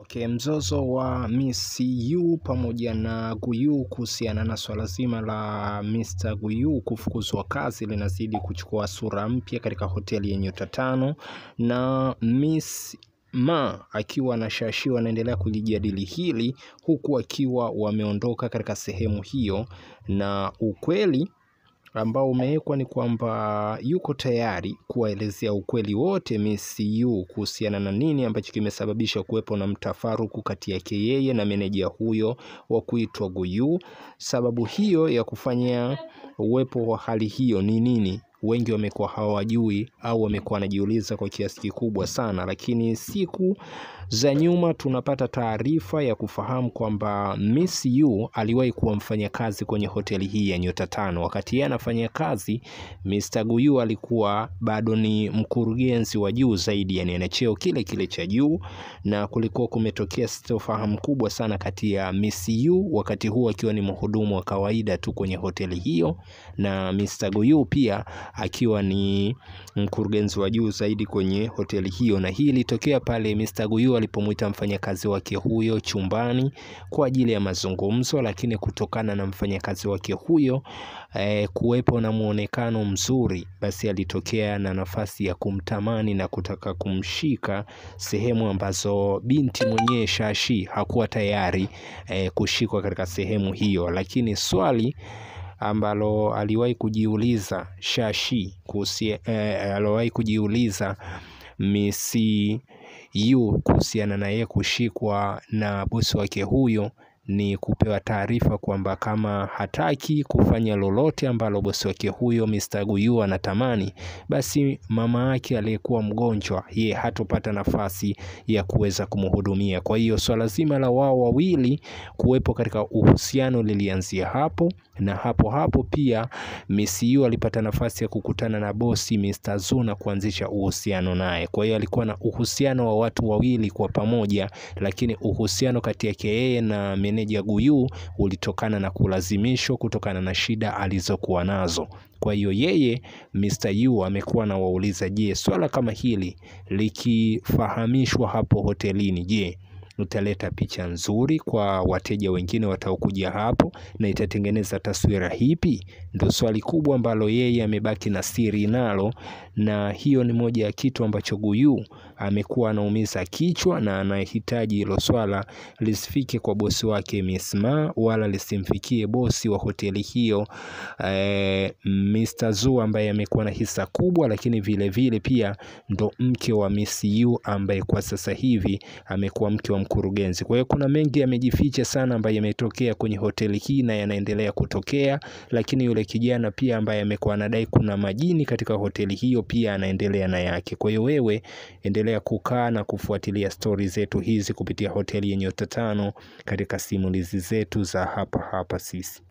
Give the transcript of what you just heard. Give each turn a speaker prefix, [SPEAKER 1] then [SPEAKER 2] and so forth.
[SPEAKER 1] Okay, mzozo wa Miss Yu pamoja na Guyu kuhusiana na swala zima la Mr. Guyu kufukuzwa kazi linazidi kuchukua sura mpya katika hoteli ya nyota 5, na Miss Ma akiwa na Shashi wanaendelea kulijadili hili huku akiwa wameondoka katika sehemu hiyo, na ukweli ambao umewekwa ni kwamba yuko tayari kuwaelezea ukweli wote Miss Yu kuhusiana na nini ambacho kimesababisha kuwepo na mtafaruku kati yake yeye na meneja huyo wa kuitwa Guyu. Sababu hiyo ya kufanya uwepo wa hali hiyo ni nini? Wengi wamekuwa hawajui au wamekuwa wanajiuliza kwa kiasi kikubwa sana, lakini siku za nyuma tunapata taarifa ya kufahamu kwamba Miss Yu aliwahi kuwa mfanyakazi kwenye hoteli hii ya nyota 5. Wakati yeye anafanya kazi, Mr. Guyu alikuwa bado ni mkurugenzi wa juu zaidi, yani ana cheo kile kile cha juu, na kulikuwa kumetokea sitofahamu kubwa sana kati ya Miss Yu wakati huo akiwa ni mhudumu wa kawaida tu kwenye hoteli hiyo, na Mr. Guyu pia akiwa ni mkurugenzi wa juu zaidi kwenye hoteli hiyo. Na hii ilitokea pale Mr. Guyu alipomuita mfanyakazi wake huyo chumbani kwa ajili ya mazungumzo, lakini kutokana na mfanyakazi wake huyo kuwepo na muonekano mzuri, basi alitokea na nafasi ya kumtamani na kutaka kumshika sehemu ambazo binti mwenyewe Shashi hakuwa tayari kushikwa katika sehemu hiyo. Lakini swali ambalo aliwahi kujiuliza Shashi aliwahi kujiuliza Miss Yu kuhusiana na yeye kushikwa na bosi wake huyo ni kupewa taarifa kwamba kama hataki kufanya lolote ambalo bosi wake huyo Mr. Guyu anatamani, basi mama yake aliyekuwa mgonjwa yeye hatopata nafasi ya kuweza kumhudumia. Kwa hiyo swala zima la wao wawili kuwepo katika uhusiano lilianzia hapo, na hapo pia Miss Yu alipata nafasi ya kukutana na bosi Mr. Zu na kuanzisha uhusiano naye. Kwa hiyo alikuwa na uhusiano wa watu wawili kwa pamoja, lakini uhusiano kati yake yeye na meneja Guyu ulitokana na kulazimishwa kutokana na shida alizokuwa nazo. Kwa hiyo yeye Mr. Yu amekuwa na wauliza, je, swala kama hili likifahamishwa hapo hotelini, je, utaleta picha nzuri kwa wateja wengine wataokuja hapo na itatengeneza taswira hipi? Ndio swali kubwa ambalo yeye amebaki na siri nalo, na hiyo ni moja ya kitu ambacho Guyu amekuwa anaumiza kichwa, na anahitaji hilo swala lisifike kwa bosi wake Miss Ma wala lisimfikie bosi wa hoteli hiyo Mr. Zu ambaye amekuwa na hisa kubwa, lakini vile vile pia ndo mke wa Miss Yu ambaye kwa sasa hivi amekuwa mke wa mkurugenzi. Kwa hiyo kuna mengi yamejificha sana ambayo yametokea kwenye hoteli hii na yanaendelea kutokea, lakini yule kijana pia ambaye amekuwa anadai kuna majini katika hoteli hiyo pia anaendelea na yake. Kwa hiyo wewe endelea kukaa na kufuatilia stori zetu hizi kupitia hoteli ya nyota 5 katika simulizi zetu za hapa sisi.